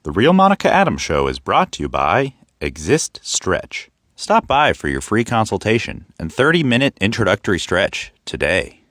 The Real Monica Adams Show is brought to you by Exist Stretch. Stop by for your free consultation and 30-minute introductory stretch today.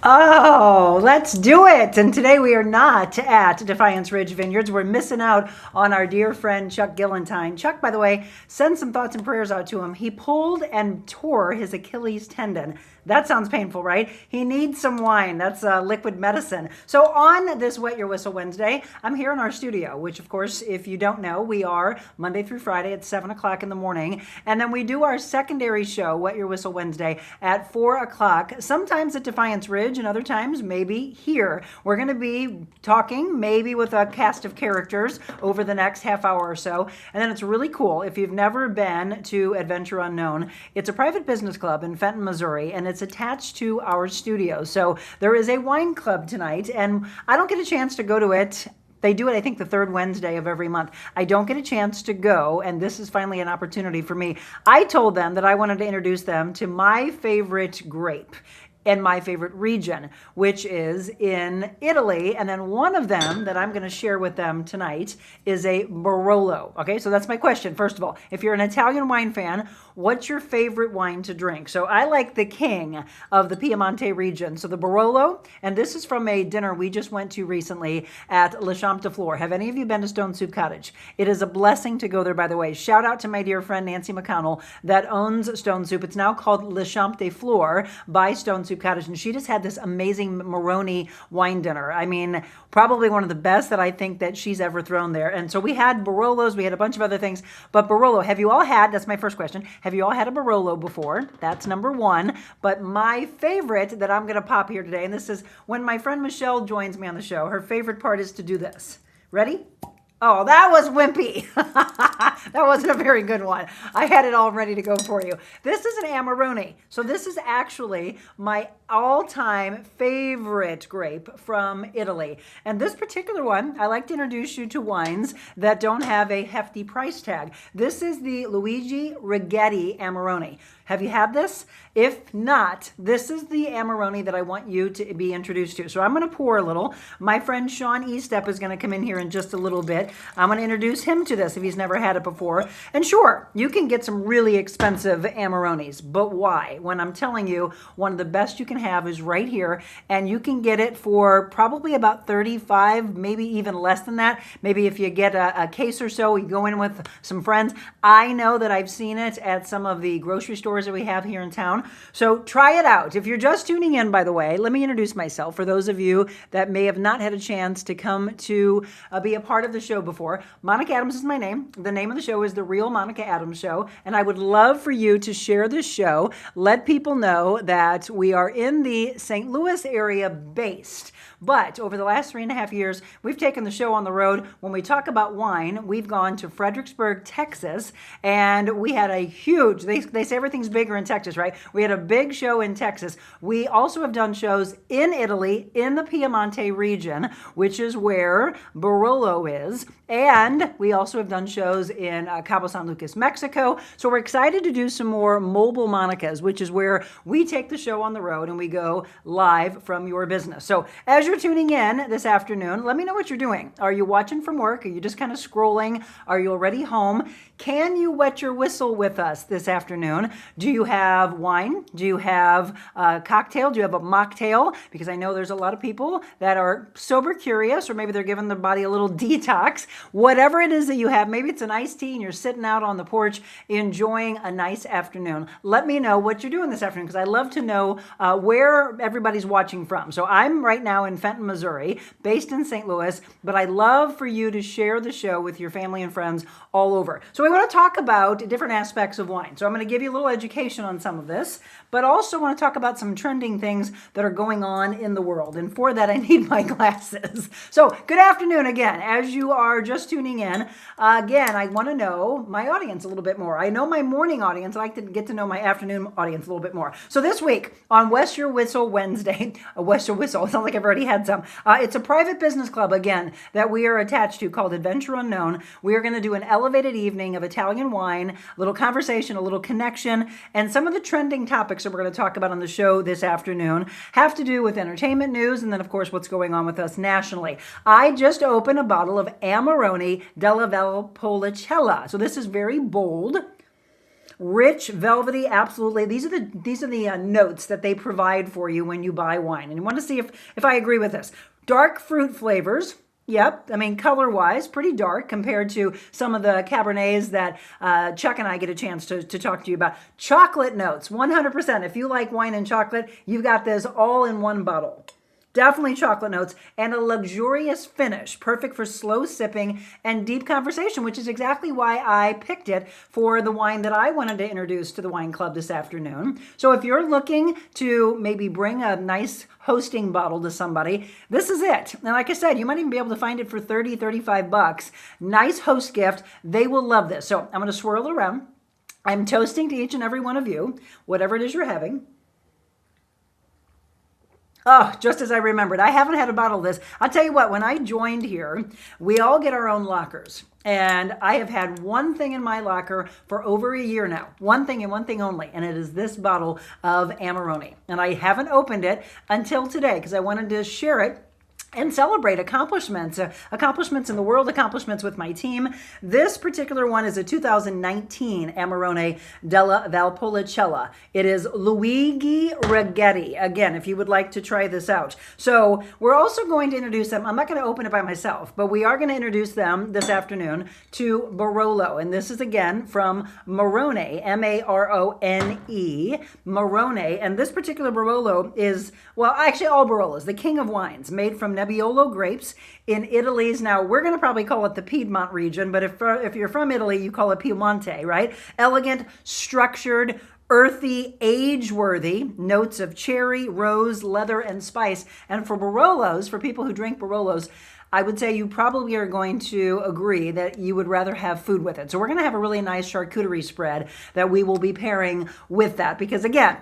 Oh, let's do it. And today we are not at Defiance Ridge Vineyards. We're missing out on our dear friend Chuck Gillentine. Chuck, by the way, send some thoughts and prayers out to him. He pulled and tore his Achilles tendon. That sounds painful, right? He needs some wine. That's liquid medicine. So on this Wet Your Whistle Wednesday, I'm here in our studio, which of course, if you don't know, we are Monday through Friday at 7 o'clock in the morning. And then we do our secondary show, Wet Your Whistle Wednesday, at 4 o'clock, sometimes at Defiance Ridge and other times maybe here. We're going to be talking maybe with a cast of characters over the next half hour or so. And then it's really cool. If you've never been to Adventure Unknown, it's a private business club in Fenton, Missouri, and it's attached to our studio. So there is a wine club tonight, and I don't get a chance to go to it. They do it, I think, the third Wednesday of every month. I don't get a chance to go, and this is finally an opportunity for me. I told them that I wanted to introduce them to my favorite grape in my favorite region, which is in Italy. And then one of them that I'm going to share with them tonight is a Barolo. Okay, so that's my question. First of all, if you're an Italian wine fan, what's your favorite wine to drink? So I like the king of the Piedmont region. So the Barolo, and this is from a dinner we just went to recently at Le Champ de Flore. Have any of you been to Stone Soup Cottage? It is a blessing to go there, by the way. Shout out to my dear friend Nancy McConnell that owns Stone Soup. It's now called Le Champ de Flore by Stone Soup Cottage, and she just had this amazing Amarone wine dinner. I mean, probably one of the best that I think that she's ever thrown there. And so we had Barolos, we had a bunch of other things, but Barolo, have you all had, that's my first question, have you all had a Barolo before? That's number one. But my favorite that I'm going to pop here today, and this is when my friend Michelle joins me on the show, her favorite part is to do this. Ready? Oh, that was wimpy. That wasn't a very good one. I had it all ready to go for you. This is an Amarone. So this is actually my all-time favorite grape from Italy. And this particular one, I like to introduce you to wines that don't have a hefty price tag. This is the Luigi Righetti Amarone. Have you had this? If not, this is the Amarone that I want you to be introduced to. So I'm going to pour a little. My friend Sean Estep is going to come in here in just a little bit. I'm going to introduce him to this if he's never had it before. And sure, you can get some really expensive Amarones, but why? When I'm telling you, one of the best you can have is right here, and you can get it for probably about $35, maybe even less than that. Maybe if you get a case or so, you go in with some friends. I know that I've seen it at some of the grocery stores that we have here in town. So try it out. If you're just tuning in, by the way, let me introduce myself for those of you that may have not had a chance to come to be a part of the show before. Monica Adams is my name. The name of the show is The Real Monica Adams Show, and I would love for you to share this show. Let people know that we are in the St. Louis area based. But over the last 3.5 years, we've taken the show on the road. When we talk about wine, we've gone to Fredericksburg, Texas, and we had a huge, they say everything's bigger in Texas, right? We had a big show in Texas. We also have done shows in Italy, in the Piedmont region, which is where Barolo is. And we also have done shows in Cabo San Lucas, Mexico. So we're excited to do some more mobile Monicas, which is where we take the show on the road and we go live from your business. So as you're tuning in this afternoon, let me know what you're doing. Are you watching from work? Are you just kind of scrolling? Are you already home? Can you wet your whistle with us this afternoon? Do you have wine? Do you have a cocktail? Do you have a mocktail? Because I know there's a lot of people that are sober curious, or maybe they're giving their body a little detox. Whatever it is that you have, maybe it's an iced tea and you're sitting out on the porch enjoying a nice afternoon. Let me know what you're doing this afternoon, because I love to know where everybody's watching from. So I'm right now in Fenton, Missouri, based in St. Louis, but I'd love for you to share the show with your family and friends all over. So we want to talk about different aspects of wine. So I'm going to give you a little education on some of this, but also want to talk about some trending things that are going on in the world. And for that, I need my glasses. So good afternoon again. As you are just tuning in, again, I want to know my audience a little bit more. I know my morning audience. I like to get to know my afternoon audience a little bit more. So this week on West Your Whistle Wednesday, West Your Whistle, it sounds like I've already already had some. It's a private business club, again, that we are attached to called Adventure Unknown. We are going to do an elevated evening of Italian wine, a little conversation, a little connection, and some of the trending topics that we're going to talk about on the show this afternoon have to do with entertainment news and then, of course, what's going on with us nationally. I just opened a bottle of Amarone della Valpolicella. So this is very bold. Rich, velvety, absolutely. These are the notes that they provide for you when you buy wine. And you want to see if I agree with this. Dark fruit flavors. Yep. I mean, color-wise, pretty dark compared to some of the Cabernets that Chuck and I get a chance to talk to you about. Chocolate notes, 100%. If you like wine and chocolate, you've got this all in one bottle. Definitely chocolate notes and a luxurious finish, perfect for slow sipping and deep conversation, which is exactly why I picked it for the wine that I wanted to introduce to the wine club this afternoon. So if you're looking to maybe bring a nice hosting bottle to somebody, this is it. And like I said, you might even be able to find it for 30, 35 bucks. Nice host gift. They will love this. So I'm going to swirl it around. I'm toasting to each and every one of you, whatever it is you're having. Oh, just as I remembered. I haven't had a bottle of this. I'll tell you what, when I joined here, we all get our own lockers. And I have had one thing in my locker for over a year now. One thing and one thing only. And it is this bottle of Amarone. And I haven't opened it until today because I wanted to share it and celebrate accomplishments in the world, accomplishments with my team. This particular one is a 2019 Amarone della Valpolicella. It is Luigi Righetti. Again, if you would like to try this out. So we're also going to introduce them. I'm not going to open it by myself, but we are going to introduce them this afternoon to Barolo. And this is again from Amarone, M-A-R-O-N-E, Amarone. And this particular Barolo is, well, actually all Barolos, the king of wines, made from Nebbiolo grapes in Italy's, now we're going to probably call it the Piedmont region, but if you're from Italy, you call it Piemonte, right? Elegant, structured, earthy, age-worthy, notes of cherry, rose, leather, and spice. And for Barolos, for people who drink Barolos, I would say you probably are going to agree that you would rather have food with it. So we're going to have a really nice charcuterie spread that we will be pairing with that because, again,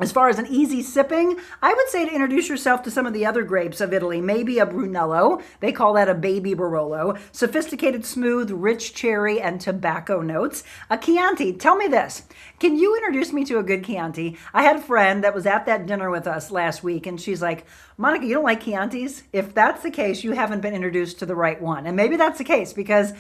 as far as an easy sipping, I would say to introduce yourself to some of the other grapes of Italy. Maybe a Brunello. They call that a baby Barolo. Sophisticated, smooth, rich cherry and tobacco notes. A Chianti. Tell me this. Can you introduce me to a good Chianti? I had a friend that was at that dinner with us last week, and she's like, Monica, you don't like Chiantis? If that's the case, you haven't been introduced to the right one. And maybe that's the case because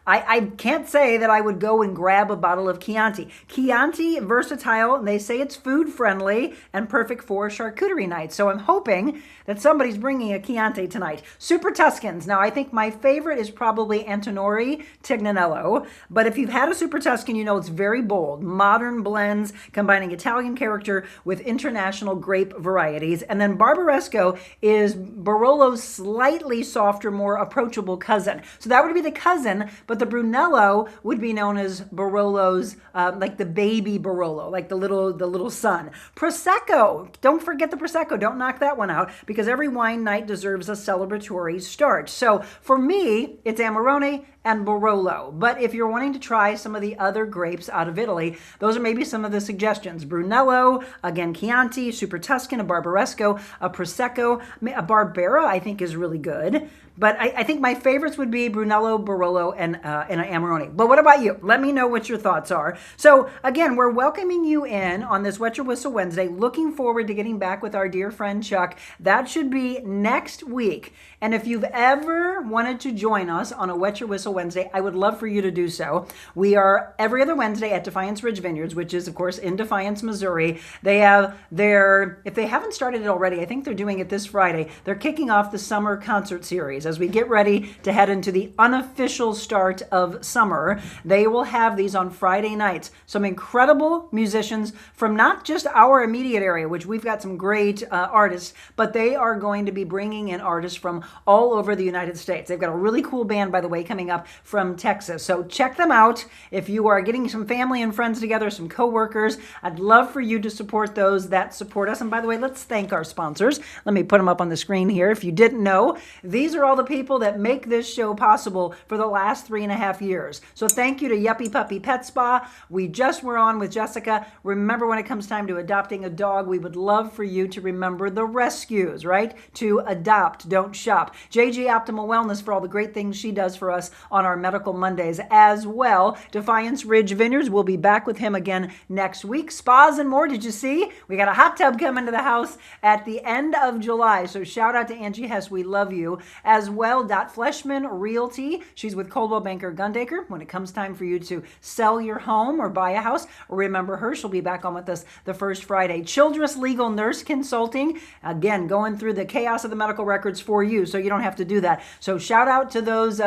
I can't say that I would go and grab a bottle of Chianti. Chianti, versatile, and they say it's food friendly and perfect for charcuterie night. So I'm hoping that somebody's bringing a Chianti tonight. Super Tuscans. Now, I think my favorite is probably Antinori Tignanello. But if you've had a Super Tuscan, you know it's very bold. Modern blends combining Italian character with international grape varieties. And then Barbaresco is Barolo's slightly softer, more approachable cousin. So that would be the cousin, but the Brunello would be known as Barolo's, like the baby Barolo, like the little son. Prosecco. Don't forget the Prosecco. Don't knock that one out because every wine night deserves a celebratory start. So for me, it's Amarone and Barolo. But if you're wanting to try some of the other grapes out of Italy, those are maybe some of the suggestions. Brunello, again, Chianti, Super Tuscan, a Barbaresco, a Prosecco, a Barbera I think is really good. But I think my favorites would be Brunello, Barolo, and Amarone. But what about you? Let me know what your thoughts are. So again, we're welcoming you in on this Wet Your Whistle Wednesday. Looking forward to getting back with our dear friend Chuck. That should be next week. And if you've ever wanted to join us on a Wet Your Whistle Wednesday, I would love for you to do so. We are every other Wednesday at Defiance Ridge Vineyards, which is, of course, in Defiance, Missouri. They have if they haven't started it already, I think they're doing it this Friday. They're kicking off the summer concert series. As we get ready to head into the unofficial start of summer, they will have these on Friday nights. Some incredible musicians from not just our immediate area, which we've got some great artists, but they are going to be bringing in artists from all over the United States. They've got a really cool band, by the way, coming up app from Texas. So check them out. If you are getting some family and friends together, some coworkers, I'd love for you to support those that support us. And by the way, let's thank our sponsors. Let me put them up on the screen here. If you didn't know, these are all the people that make this show possible for the last 3.5 years. So thank you to Yuppie Puppy Pet Spa. We just were on with Jessica. Remember, when it comes time to adopting a dog, we would love for you to remember the rescues, right? To adopt, don't shop. JG Optimal Wellness for all the great things she does for us on our Medical Mondays as well. Defiance Ridge Vineyards, we'll be back with him again next week. Spas and more, did you see? We got a hot tub coming to the house at the end of July. So shout out to Angie Hess, we love you. As well, Dot Fleshman Realty, she's with Coldwell Banker Gundaker. When it comes time for you to sell your home or buy a house, remember her. She'll be back on with us the first Friday. Childress Legal Nurse Consulting, again, going through the chaos of the medical records for you, so you don't have to do that. So shout out to those,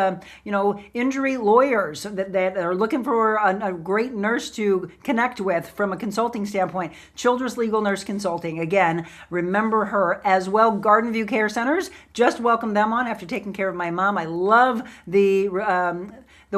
injury lawyers that are looking for a great nurse to connect with from a consulting standpoint. Childress Legal Nurse Consulting, again, remember her. As well, Garden View Care Centers, just welcome them on after taking care of my mom. I love the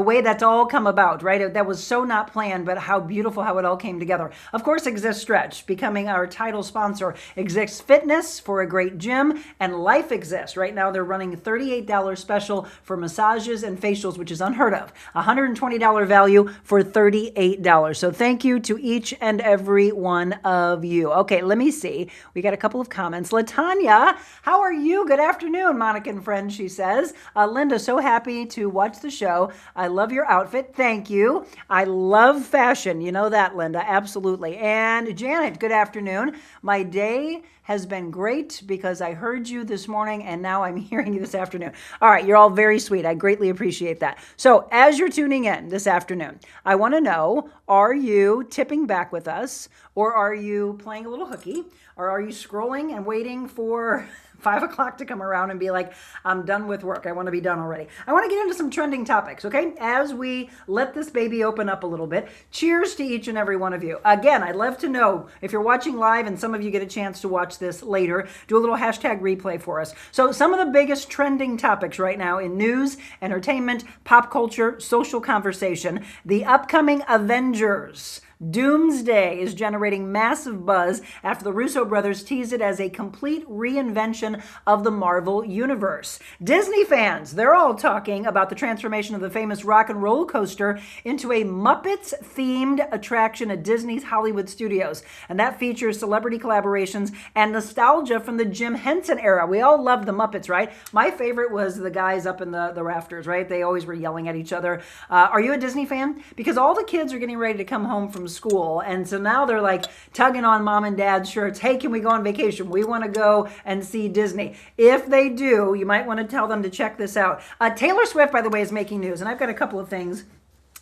way that's all come about, right? That was so not planned, but how beautiful how it all came together. Of course, Exist Stretch, becoming our title sponsor. Exist Fitness for a great gym, and Life Exists. Right now, they're running $38 special for massages and facials, which is unheard of. $120 value for $38. So thank you to each and every one of you. Okay, let me see. We got a couple of comments. Latanya, how are you? Good afternoon, Monica and friends, she says. Linda, so happy to watch the show. I love your outfit. Thank you. I love fashion. You know that, Linda. Absolutely. And Janet, good afternoon. My day has been great because I heard you this morning and now I'm hearing you this afternoon. All right. You're all very sweet. I greatly appreciate that. So as you're tuning in this afternoon, I want to know, are you tipping back with us, or are you playing a little hooky, or are you scrolling and waiting for 5 o'clock to come around and be like, I'm done with work. I want to be done already. I want to get into some trending topics, okay? As we let this baby open up a little bit. Cheers to each and every one of you. Again, I'd love to know if you're watching live, and some of you get a chance to watch this later, do a little hashtag replay for us. So some of the biggest trending topics right now in news, entertainment, pop culture, social conversation, the upcoming Avengers. Doomsday is generating massive buzz after the Russo brothers teased it as a complete reinvention of the Marvel Universe. Disney fans, they're all talking about the transformation of the famous rock and roller coaster into a Muppets-themed attraction at Disney's Hollywood Studios. And that features celebrity collaborations and nostalgia from the Jim Henson era. We all loved the Muppets, right? My favorite was the guys up in the rafters, right? They always were yelling at each other. Are you a Disney fan? Because all the kids are getting ready to come home from school, and so now they're like tugging on mom and dad's shirts. Hey, can we go on vacation? We want to go and see Disney. If they do, you might want to tell them to check this out. Taylor Swift, by the way, is making news, and I've got a couple of things.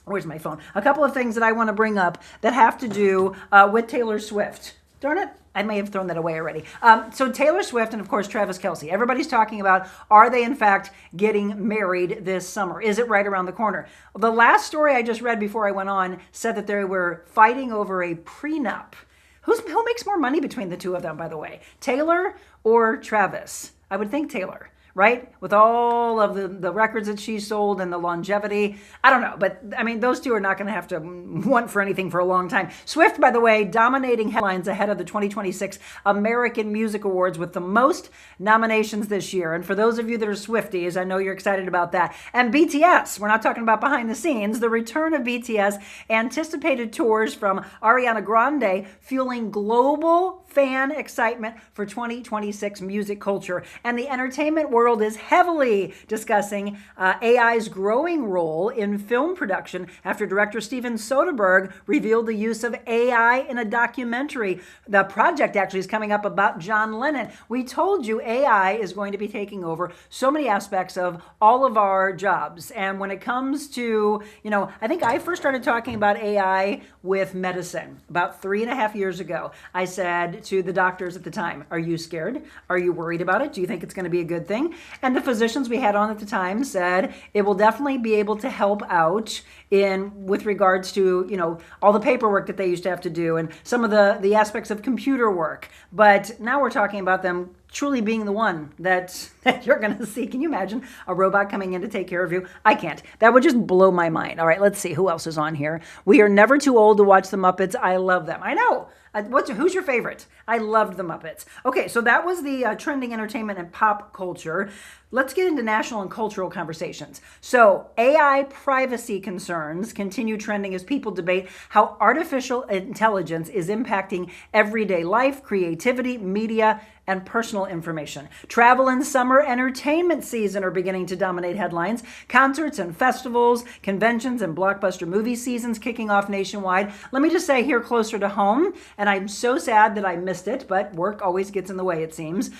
Where's my phone? A couple of things that I want to bring up that have to do with Taylor Swift. Darn it. I may have thrown that away already. So Taylor Swift and, of course, Travis Kelce. Everybody's talking about, are they, in fact, getting married this summer? Is it right around the corner? The last story I just read before I went on said that they were fighting over a prenup. Who makes more money between the two of them, by the way? Taylor or Travis? I would think Taylor. Right? With all of the records that she sold and the longevity. I don't know, but I mean, those two are not going to have to want for anything for a long time. Swift, by the way, dominating headlines ahead of the 2026 American Music Awards with the most nominations this year. And for those of you that are Swifties, I know you're excited about that. And BTS, we're not talking about behind the scenes, the return of BTS, anticipated tours from Ariana Grande, fueling global fan excitement for 2026 music culture. And the entertainment world is heavily discussing AI's growing role in film production after director Steven Soderbergh revealed the use of AI in a documentary. The project actually is coming up about John Lennon. We told you AI is going to be taking over so many aspects of all of our jobs. And when it comes to, I think I first started talking about AI with medicine about 3.5 years ago. I said to the doctors at the time, are you scared? Are you worried about it? Do you think it's going to be a good thing? And the physicians we had on at the time said it will definitely be able to help out with regards to, all the paperwork that they used to have to do and some of the aspects of computer work. But now we're talking about them truly being the one that you're going to see. Can you imagine a robot coming in to take care of you? I can't. That would just blow my mind. All right, let's see. Who else is on here? We are never too old to watch the Muppets. I love them. I know. Who's your favorite? I loved the Muppets. Okay, so that was the trending entertainment and pop culture. Let's get into national and cultural conversations. So AI privacy concerns continue trending as people debate how artificial intelligence is impacting everyday life, creativity, media, and personal information. Travel and summer entertainment season are beginning to dominate headlines. Concerts and festivals, conventions and blockbuster movie seasons kicking off nationwide. Let me just say here closer to home, and I'm so sad that I missed it, but work always gets in the way, it seems.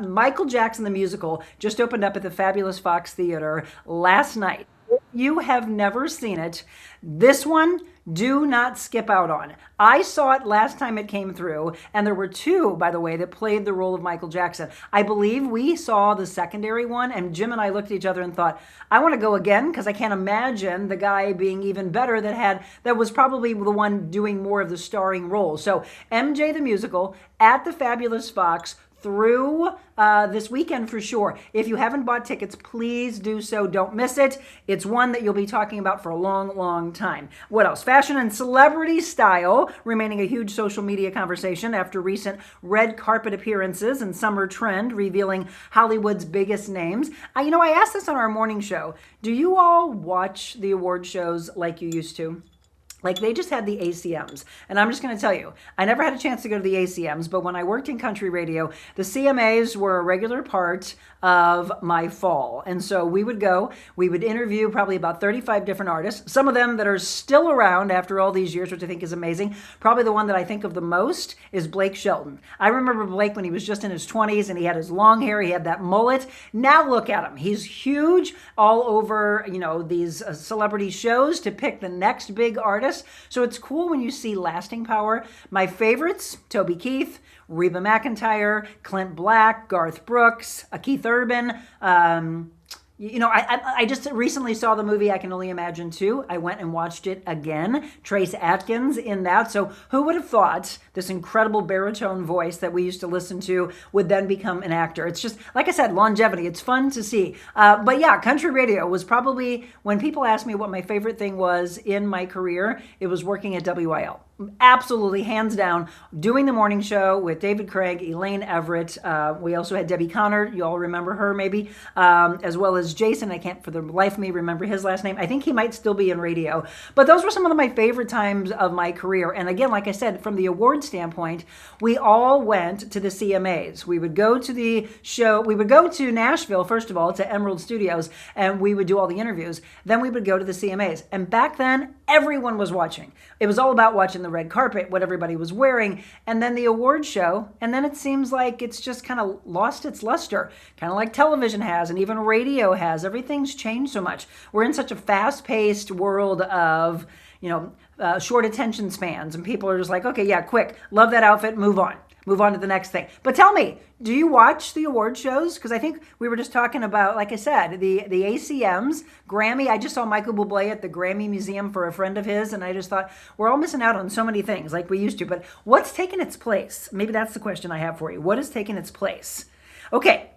Michael Jackson the musical just opened up at the fabulous Fox Theater last night. If you have never seen it, this one, do not skip out on. I saw it last time it came through, and there were two, by the way, that played the role of Michael Jackson. I believe we saw the secondary one, and Jim and I looked at each other and thought, I want to go again, because I can't imagine the guy being even better that was probably the one doing more of the starring role. So MJ the musical at the fabulous Fox through this weekend for sure. If you haven't bought tickets, please do so. Don't miss it. It's one that you'll be talking about for a long, long time. What else? Fashion and celebrity style remaining a huge social media conversation after recent red carpet appearances and summer trend revealing Hollywood's biggest names. I asked this on our morning show. Do you all watch the award shows like you used to? Like they just had the ACMs. And I'm just going to tell you, I never had a chance to go to the ACMs, but when I worked in country radio, the CMAs were a regular part of my fall. And so we would go, we would interview probably about 35 different artists, some of them that are still around after all these years, which I think is amazing. Probably the one that I think of the most is Blake Shelton. I remember Blake when he was just in his 20s and he had his long hair, he had that mullet. Now look at him. He's huge all over, these celebrity shows to pick the next big artist. So it's cool when you see lasting power. My favorites, Toby Keith, Reba McEntire, Clint Black, Garth Brooks, Keith Urban. I just recently saw the movie I Can Only Imagine 2. I went and watched it again. Trace Atkins in that. So who would have thought this incredible baritone voice that we used to listen to would then become an actor? It's just, like I said, longevity. It's fun to see. But yeah, country radio was probably, when people ask me what my favorite thing was in my career, it was working at WIL. Absolutely, hands down, doing the morning show with David Craig, Elaine Everett. We also had Debbie Connor. You all remember her maybe, as well as Jason. I can't for the life of me remember his last name. I think he might still be in radio. But those were some of my favorite times of my career. And again, like I said, from the award standpoint, we all went to the CMAs. We would go to the show. We would go to Nashville, first of all, to Emerald Studios, and we would do all the interviews. Then we would go to the CMAs. And back then, everyone was watching. It was all about watching the red carpet, what everybody was wearing, and then the award show. And then it seems like it's just kind of lost its luster, kind of like television has and even radio has. Everything's changed so much. We're in such a fast-paced world of, short attention spans, and people are just like, okay, yeah, quick, love that outfit, move on. Move on to the next thing. But tell me, do you watch the award shows? Because I think we were just talking about, like I said, the ACMs, Grammy. I just saw Michael Bublé at the Grammy Museum for a friend of his, and I just thought, we're all missing out on so many things like we used to. But what's taken its place? Maybe that's the question I have for you. What has taken its place? Okay,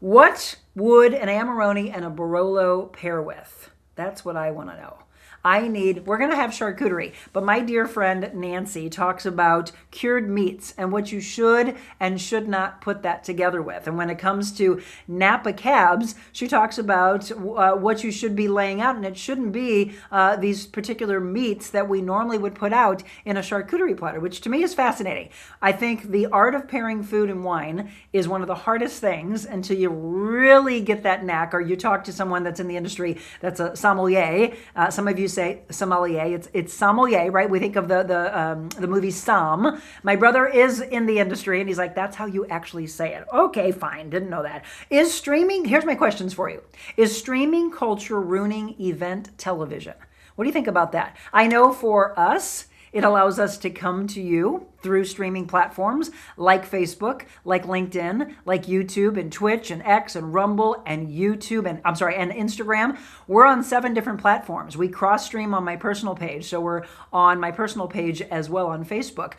what would an Amarone and a Barolo pair with? That's what I want to know. We're going to have charcuterie, but my dear friend Nancy talks about cured meats and what you should and should not put that together with. And when it comes to Napa cabs, she talks about what you should be laying out, and it shouldn't be these particular meats that we normally would put out in a charcuterie platter, which to me is fascinating. I think the art of pairing food and wine is one of the hardest things until you really get that knack, or you talk to someone that's in the industry that's a sommelier. Some of you say sommelier. It's sommelier, right? We think of the movie Somm. My brother is in the industry, and he's like, that's how you actually say it. Okay, fine. Didn't know that. Here's my questions for you. Is streaming culture ruining event television? What do you think about that? I know for us, it allows us to come to you through streaming platforms like Facebook, like LinkedIn, like YouTube and Twitch and X and Rumble and YouTube and Instagram. We're on 7 different platforms. We cross stream on my personal page, so we're on my personal page as well on Facebook.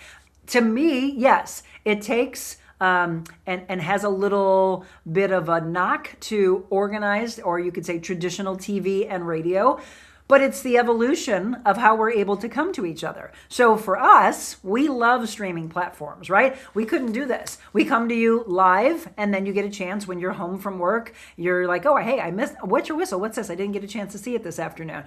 To me, yes, it takes and has a little bit of a knock to organized, or you could say traditional TV and radio. But it's the evolution of how we're able to come to each other. So for us, we love streaming platforms, right? We couldn't do this. We come to you live, and then you get a chance when you're home from work. You're like, oh, hey, I missed, what's your whistle? What's this? I didn't get a chance to see it this afternoon.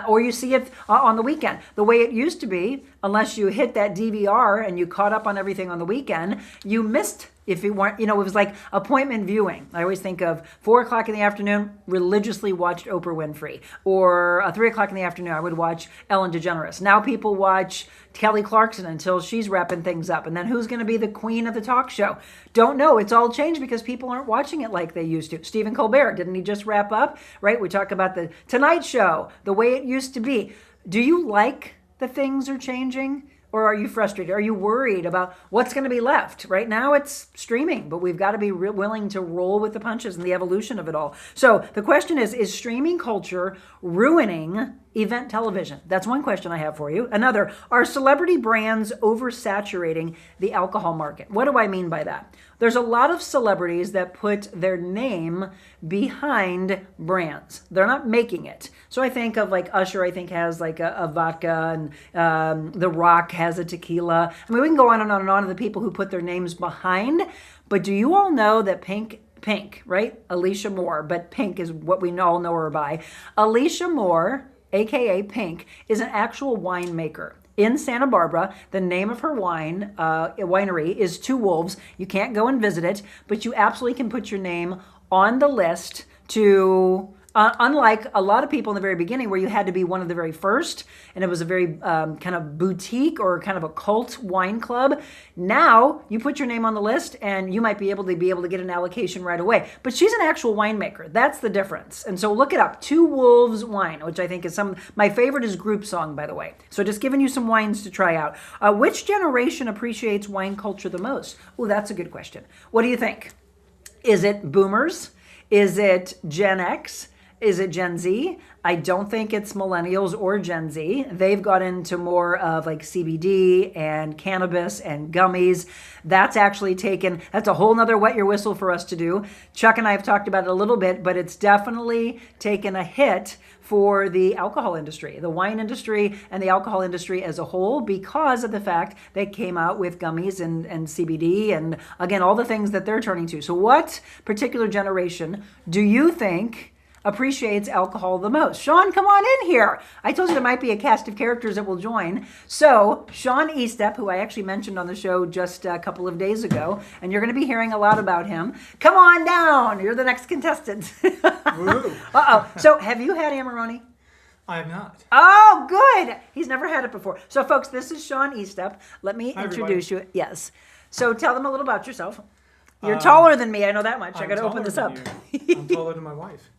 Or you see it on the weekend. The way it used to be, unless you hit that DVR and you caught up on everything on the weekend, you missed. If it weren't, it was like appointment viewing. I always think of 4 o'clock in the afternoon, religiously watched Oprah Winfrey. Or 3 o'clock in the afternoon, I would watch Ellen DeGeneres. Now people watch Kelly Clarkson until she's wrapping things up. And then who's going to be the queen of the talk show? Don't know. It's all changed because people aren't watching it like they used to. Stephen Colbert, didn't he just wrap up? Right? We talk about the Tonight Show, the way it used to be. Do you like that things are changing? Or are you frustrated? Are you worried about what's going to be left? Right now it's streaming, but we've got to be willing to roll with the punches and the evolution of it all. So the question is streaming culture ruining event television? That's one question I have for you. Another, are celebrity brands oversaturating the alcohol market? What do I mean by that? There's a lot of celebrities that put their name behind brands. They're not making it. So I think of like Usher, I think has like a vodka, and The Rock has a tequila. I mean, we can go on and on and on of the people who put their names behind. But do you all know that Pink, right? Alicia Moore, but Pink is what we all know her by. Alicia Moore, aka Pink, is an actual winemaker. In Santa Barbara, the name of her winery is Two Wolves. You can't go and visit it, but you absolutely can put your name on the list to, unlike a lot of people in the very beginning where you had to be one of the very first, and it was a very kind of boutique or kind of a cult wine club. Now you put your name on the list and you might be able to get an allocation right away. But she's an actual winemaker. That's the difference. And so look it up. Two Wolves Wine, which I think is my favorite is Group Song, by the way. So just giving you some wines to try out. Which generation appreciates wine culture the most? Oh, that's a good question. What do you think? Is it boomers? Is it Gen X? Is it Gen Z? I don't think it's millennials or Gen Z. They've got into more of like CBD and cannabis and gummies. That's a whole nother wet your whistle for us to do. Chuck and I have talked about it a little bit, but it's definitely taken a hit for the alcohol industry, the wine industry and the alcohol industry as a whole, because of the fact they came out with gummies and CBD and again, all the things that they're turning to. So what particular generation do you think appreciates alcohol the most? Sean, come on in here. I told you there might be a cast of characters that will join. So Sean Estep, who I actually mentioned on the show just a couple of days ago, and you're going to be hearing a lot about him. Come on down. You're the next contestant. Uh-oh. So have you had Amarone? I have not. Oh, good. He's never had it before. So folks, this is Sean Estep. Let me introduce you. Yes. So tell them a little about yourself. You're taller than me. I know that much. I got to open this up. I'm taller than my wife.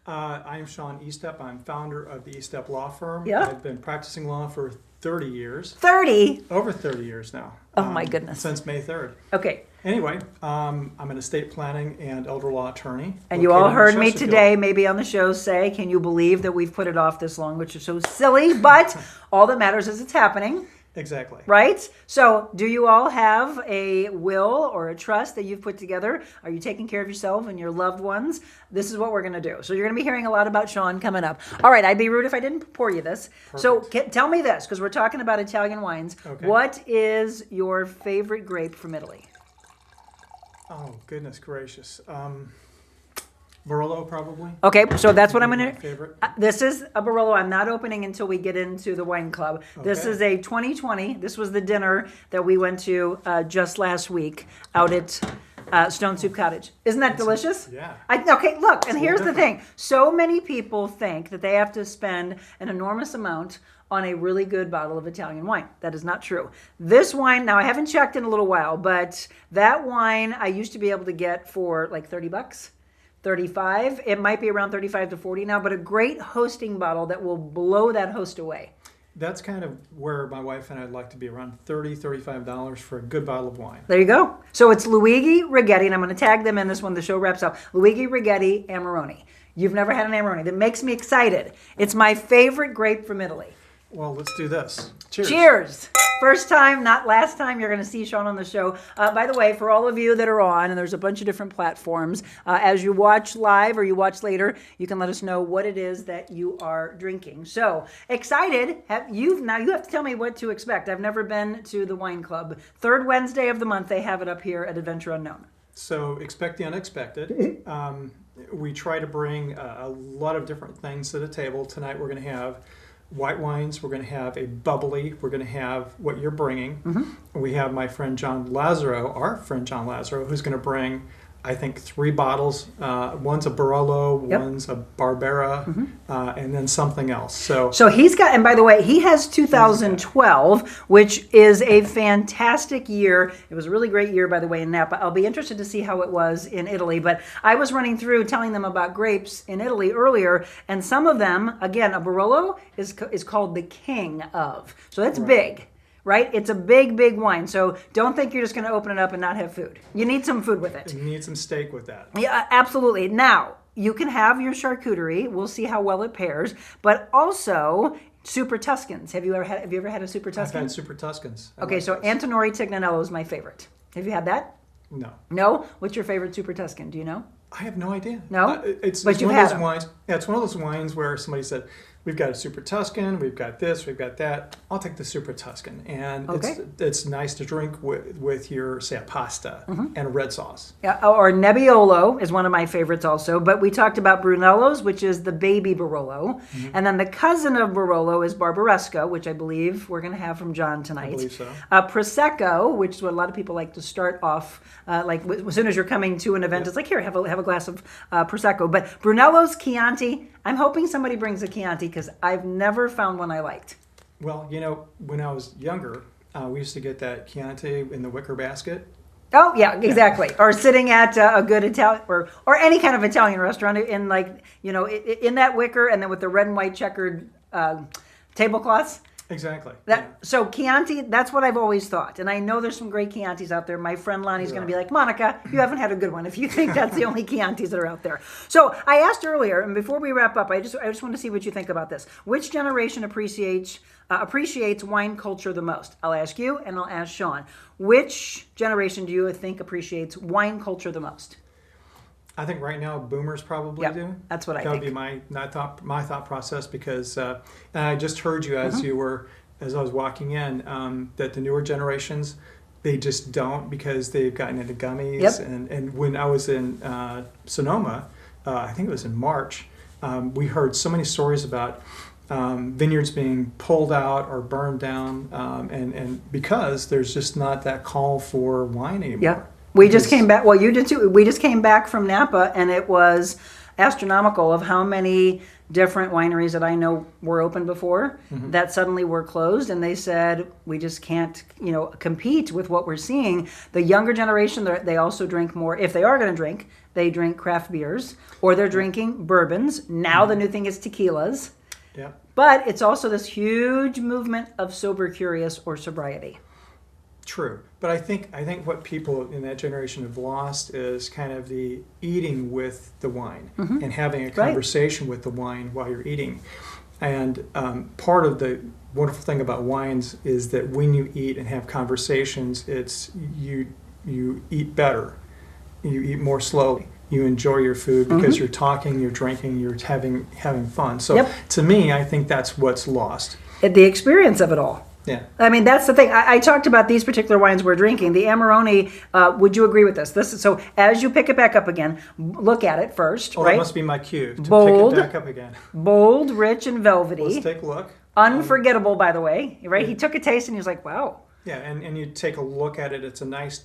I am Sean Estep. I'm founder of the Estep Law Firm. Yeah. I've been practicing law for 30 years. 30? Over 30 years now. Oh, my goodness. Since May 3rd. Okay. Anyway, I'm an estate planning and elder law attorney. And you all heard me today, maybe on the show, say, can you believe that we've put it off this long, which is so silly, but all that matters is it's happening. Exactly. Right? So do you all have a will or a trust that you've put together? Are you taking care of yourself and your loved ones? This is what we're going to do. So you're going to be hearing a lot about Sean coming up. All right. I'd be rude if I didn't pour you this. Perfect. So tell me this, because we're talking about Italian wines. Okay. What is your favorite grape from Italy? Oh, goodness gracious. Barolo, probably. Okay, so that's what I'm going to... Favorite. This is a Barolo. I'm not opening until we get into the wine club. Okay. This is a 2020. This was the dinner that we went to just last week out at Stone Soup Cottage. Isn't that delicious? Yeah. Okay, look, and here's the thing. So many people think that they have to spend an enormous amount on a really good bottle of Italian wine. That is not true. This wine, now I haven't checked in a little while, but that wine I used to be able to get for like $30. 35. It might be around 35 to 40 now, but a great hosting bottle that will blow that host away. That's kind of where my wife and I'd like to be, around $30, $35 for a good bottle of wine. There you go. So it's Luigi Righetti, and I'm going to tag them in this when the show wraps up. Luigi Righetti Amarone. You've never had an Amarone. That makes me excited. It's my favorite grape from Italy. Well, let's do this. Cheers. Cheers. First time, not last time, you're going to see Sean on the show. By the way, for all of you that are on, and there's a bunch of different platforms, as you watch live or you watch later, you can let us know what it is that you are drinking. So, excited. Now you have to tell me what to expect. I've never been to the wine club. Third Wednesday of the month, they have it up here at Adventure Unknown. So expect the unexpected. We try to bring a lot of different things to the table. Tonight we're going to have white wines, we're going to have a bubbly, we're going to have what you're bringing. We have my friend John Lazaro, our friend John Lazaro, who's going to bring, I think, 3 bottles. One's a Barolo, one's a Barbera, and then something else. So he's got, and by the way, he has 2012, which is a fantastic year. It was a really great year, by the way, in Napa. I'll be interested to see how it was in Italy. But I was running through telling them about grapes in Italy earlier, and some of them, again, a Barolo is called the king of. So that's big. Right? It's a big, big wine. So don't think you're just going to open it up and not have food. You need some food with it. You need some steak with that. Yeah, absolutely. Now, you can have your charcuterie. We'll see how well it pairs. But also, Super Tuscans. Have you ever had a Super Tuscan? I've had Super Tuscans. Okay, so Antinori Tignanello is my favorite. Have you had that? No. No? What's your favorite Super Tuscan? Do you know? I have no idea. No? It's But you've one of had those them. wines. Yeah, it's one of those wines where somebody said, "We've got a Super Tuscan, we've got this, we've got that. I'll take the Super Tuscan." And it's nice to drink with your, say, a pasta and a red sauce. Yeah, or Nebbiolo is one of my favorites also. But we talked about Brunello's, which is the baby Barolo. And then the cousin of Barolo is Barbaresco, which I believe we're going to have from John tonight. I believe so. Prosecco, which is what a lot of people like to start off, as soon as you're coming to an event, it's like, here, have a glass of Prosecco. But Brunello's, Chianti, I'm hoping somebody brings a Chianti because I've never found one I liked. Well, when I was younger, we used to get that Chianti in the wicker basket. Oh, yeah, exactly. Or sitting at a good Italian or any kind of Italian restaurant in in that wicker and then with the red and white checkered tablecloths. Exactly. So Chianti, that's what I've always thought. And I know there's some great Chiantis out there. My friend Lonnie's going to be like, "Monica, you haven't had a good one if you think that's the only Chiantis that are out there." So I asked earlier, and before we wrap up, I just want to see what you think about this. Which generation appreciates wine culture the most? I'll ask you, and I'll ask Sean. Which generation do you think appreciates wine culture the most? I think right now boomers probably do. That's what I think. think. That would be my thought process because and I just heard you as I was walking in that the newer generations, they just don't because they've gotten into gummies. And when I was in Sonoma, I think it was in March, we heard so many stories about vineyards being pulled out or burned down, and because there's just not that call for wine anymore. Yeah. We just came back. Well, you did too. We just came back from Napa, and it was astronomical of how many different wineries that I know were open before that suddenly were closed, and they said we just can't, compete with what we're seeing. The younger generation, they also drink more. If they are going to drink, they drink craft beers or they're drinking bourbons. Now the new thing is tequilas. Yeah. But it's also this huge movement of sober curious or sobriety. True, but I think what people in that generation have lost is kind of the eating with the wine and having a conversation with the wine while you're eating. And part of the wonderful thing about wines is that when you eat and have conversations, it's you eat better, you eat more slowly, you enjoy your food because you're talking, you're drinking, you're having fun. So to me, I think that's what's lost. The experience of it all. Yeah. I mean, that's the thing. I talked about these particular wines we're drinking. The Amarone, would you agree with this? So as you pick it back up again, look at it first, right? That must be my cue to Bold, pick it back up again. Bold, rich, and velvety. Let's take a look. Unforgettable, by the way, right? He took a taste and he was like, wow. Yeah, and you take a look at it, it's a nice,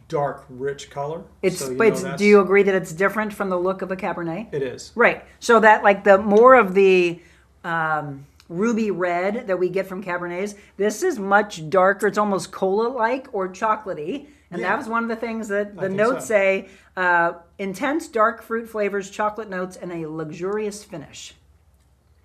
dark, rich color. Do you agree that it's different from the look of a Cabernet? It is. Right. So that like the more of the ruby red that we get from Cabernets, this is much darker. It's almost cola-like or chocolatey. And that was one of the things that the notes say, intense dark fruit flavors, chocolate notes, and a luxurious finish.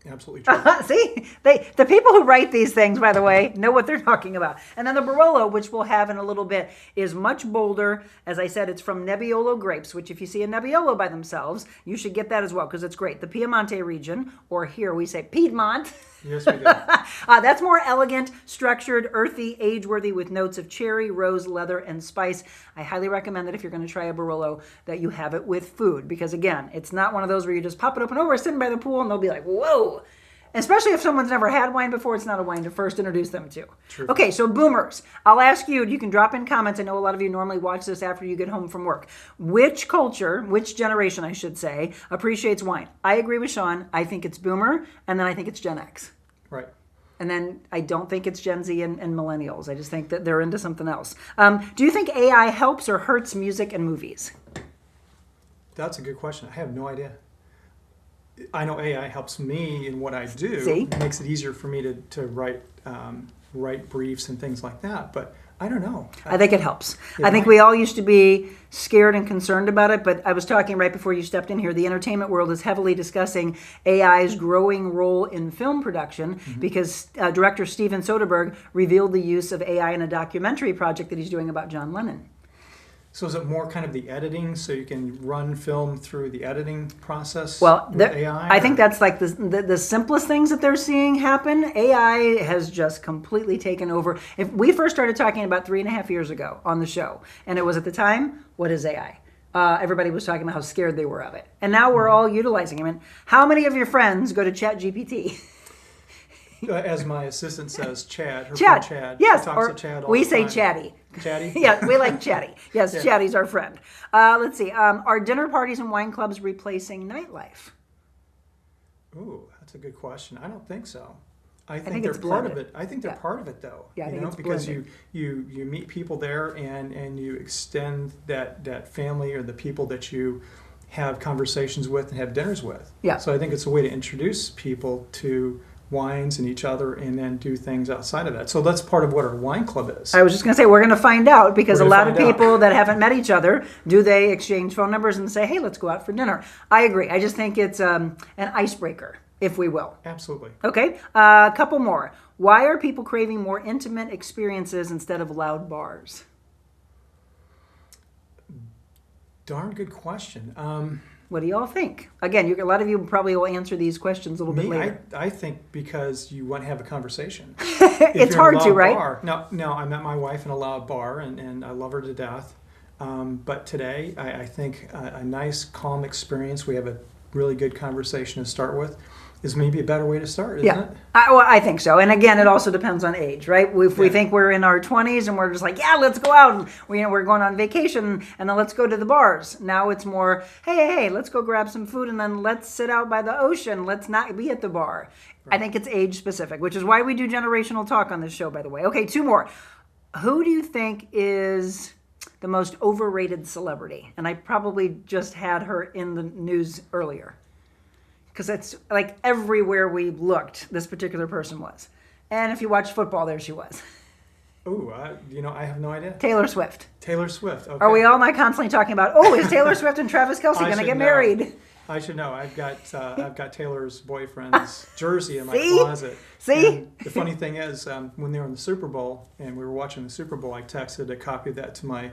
Absolutely true. See, the people who write these things, by the way, know what they're talking about. And then the Barolo, which we'll have in a little bit, is much bolder. As I said, it's from Nebbiolo grapes, which if you see a Nebbiolo by themselves, you should get that as well because it's great. The Piedmont region, or here we say Piedmont, Yes, we do. That's more elegant, structured, earthy, age-worthy with notes of cherry, rose, leather, and spice. I highly recommend that if you're going to try a Barolo, that you have it with food. Because again, it's not one of those where you just pop it open. Oh, we're sitting by the pool, and they'll be like, whoa. Especially if someone's never had wine before, it's not a wine to first introduce them to. True. Okay, so boomers. I'll ask you, you can drop in comments. I know a lot of you normally watch this after you get home from work. Which culture, which generation I should say, appreciates wine? I agree with Sean. I think it's boomer, and then I think it's Gen X. Right. And then I don't think it's Gen Z and millennials. I just think that they're into something else. Do you think AI helps or hurts music and movies? That's a good question. I have no idea. I know AI helps me in what I do. See? It makes it easier for me to write briefs and things like that. But I don't know. I think it helps. It I think might. we all used to be scared and concerned about it, but I was talking right before you stepped in here. The entertainment world is heavily discussing AI's growing role in film production because director Steven Soderbergh revealed the use of AI in a documentary project that he's doing about John Lennon. So is it more kind of the editing, so you can run film through the editing process Well, with AI? I think that's like the simplest things that they're seeing happen. AI has just completely taken over. If we first started talking about 3.5 years ago on the show, and it was at the time, what is AI? Everybody was talking about how scared they were of it. And now we're all utilizing it. I mean, how many of your friends go to ChatGPT? As my assistant says, Chad. Her Chad. friend Chad. Yes, She talks or to Chad all we the say time. Chatty. Chatty? Yeah, we like Chatty. Yes, Yeah. Chatty's our friend. Let's see. Are dinner parties and wine clubs replacing nightlife? Ooh, that's a good question. I don't think so. I think think they're it's part of blended. it. I think they're Yeah. part of it, though. Yeah, I think it's because blended. you meet people there, and you extend that family or the people that you have conversations with and have dinners with. Yeah. So I think it's a way to introduce people to wines and each other, and then do things outside of that. So that's part of what our wine club is. I was just going to say, we're going to find out because We're a gonna lot of find out. people that haven't met each other, do they exchange phone numbers and say, hey, let's go out for dinner? I agree. I just think it's an icebreaker, if we will. Absolutely. Okay, a couple more. Why are people craving more intimate experiences instead of loud bars? Darn good question. What do you all think? Again, a lot of you probably will answer these questions a little bit Me, later. I think because you want to have a conversation. It's hard to, right? Bar, no, I met my wife in a loud bar, and I love her to death. But today, I think a nice, calm experience, we have a really good conversation to start with, is maybe a better way to start, isn't it? I think so. And again, it also depends on age, right? If we Yeah. think we're in our 20s and we're just like, yeah, let's go out, and we're going on vacation, and then let's go to the bars. Now it's more, hey, let's go grab some food, and then let's sit out by the ocean. Let's not be at the bar. I think it's age specific, which is why we do generational talk on this show, by the way. Okay, two more. Who do you think is the most overrated celebrity? And I probably just had her in the news earlier. Because it's like everywhere we looked, this particular person was. And if you watch football, there she was. Ooh, I have no idea. Taylor Swift. Taylor Swift. Okay. Are we all not constantly talking about, is Taylor Swift and Travis Kelce going to should get know. married? I should know. I've got Taylor's boyfriend's jersey in my See? closet. See? And the funny thing is, when they were in the Super Bowl and we were watching the Super Bowl, I texted a copy of that to my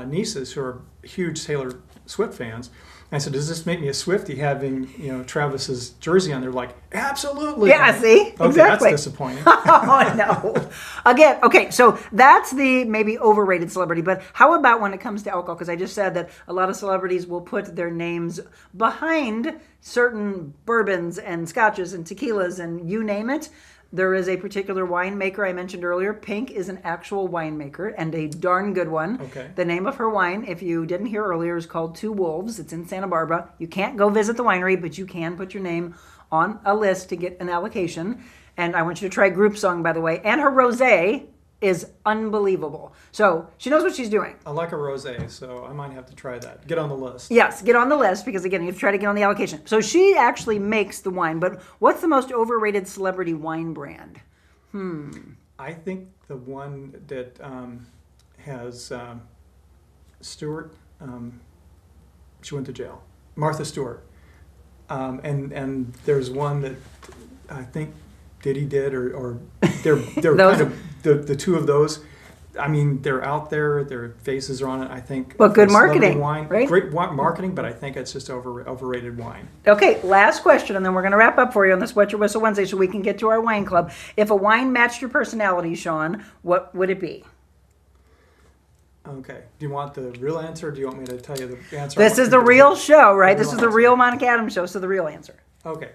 nieces, who are huge Taylor Swift fans. And I said, "Does this make me a Swiftie having Travis's jersey on?" They're like, "Absolutely." Yeah, I'm like, see? Okay, Exactly. that's disappointing. Oh, no. Again, okay, so that's the maybe overrated celebrity. But how about when it comes to alcohol? Because I just said that a lot of celebrities will put their names behind certain bourbons and scotches and tequilas and you name it. There is a particular winemaker I mentioned earlier. Pink is an actual winemaker and a darn good one. Okay. The name of her wine, if you didn't hear earlier, is called Two Wolves. It's in Santa Barbara. You can't go visit the winery, but you can put your name on a list to get an allocation. And I want you to try Group Song, by the way. And her rosé is unbelievable. So she knows what she's doing. I like a rosé, so I might have to try that. Get on the list. Yes, get on the list because, again, you have to try to get on the allocation. So she actually makes the wine, but what's the most overrated celebrity wine brand? I think the one that has Stewart, she went to jail. Martha Stewart. And there's one that I think Diddy did, or they're Those- kind of the two of those. I mean, they're out there. Their faces are on it. I think. Well, good for celebrity marketing, wine, right? Great marketing, but I think it's just overrated wine. Okay, last question, and then we're going to wrap up for you on this Wet Your Whistle Wednesday so we can get to our wine club. If a wine matched your personality, Sean, what would it be? Okay. Do you want the real answer, or do you want me to tell you the answer? This is the real show, right? The This real is the answer. real Monica Adams show, so the real answer. Okay.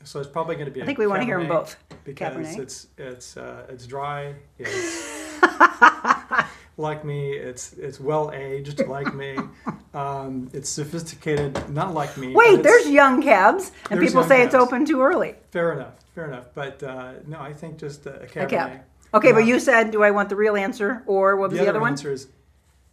So it's probably going to be. I think we want to hear them both. Because Cabernet. it's dry. It's like me. It's well aged like me. It's sophisticated, not like me. Wait, there's young cabs, and there's people young say it's cabs. open too early. Fair enough. But no, I think just a Cabernet. A cab. Okay, but you said, do I want the real answer, or what was the other one? answer is,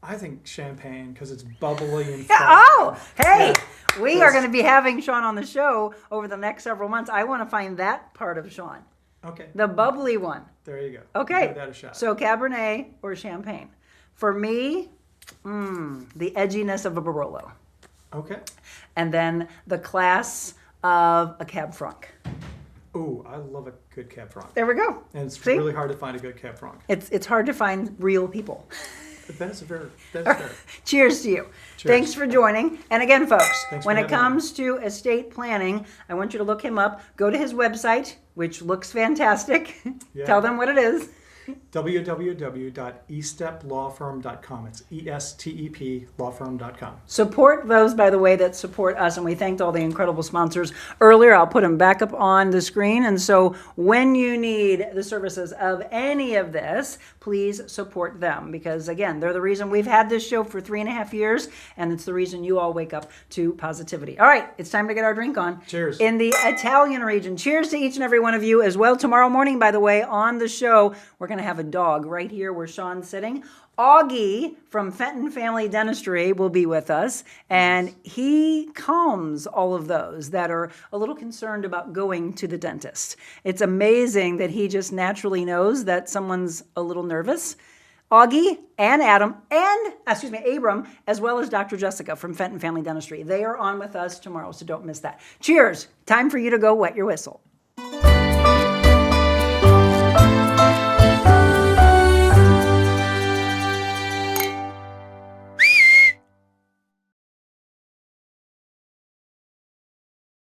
I think champagne because it's bubbly and Yeah, fun. oh, hey, Yeah. we Yes. are going to be having Sean on the show over the next several months. I want to find that part of Sean, Okay, the bubbly one. there you go. Okay, Give that a shot. so Cabernet or Champagne. For me, the edginess of a Barolo. Okay. And then the class of a Cab Franc. Ooh, I love a good Cab Franc. There we go. And it's See? really hard to find a good Cab Franc. It's hard to find real people. That's fair. Cheers to you. Cheers. Thanks for joining. And again, folks, Thanks when for it having comes to estate planning, I want you to look him up. Go to his website, which looks fantastic. Yeah. Tell them what it is. www.esteplawfirm.com. It's ESTEP lawfirm.com. Support those, by the way, that support us, and we thanked all the incredible sponsors earlier. I'll put them back up on the screen. And so when you need the services of any of this, please support them because, again, they're the reason we've had this show for 3.5 years, and it's the reason you all wake up to positivity. All right, it's time to get our drink on. Cheers. In the Italian region, cheers to each and every one of you as well. Tomorrow morning, by the way, on the show, we're going to have a dog right here where Sean's sitting. Augie from Fenton Family Dentistry will be with us, and he calms all of those that are a little concerned about going to the dentist. It's amazing that he just naturally knows that someone's a little nervous. Augie and Abram, as well as Dr. Jessica from Fenton Family Dentistry. They are on with us tomorrow, so don't miss that. Cheers. Time for you to go wet your whistle.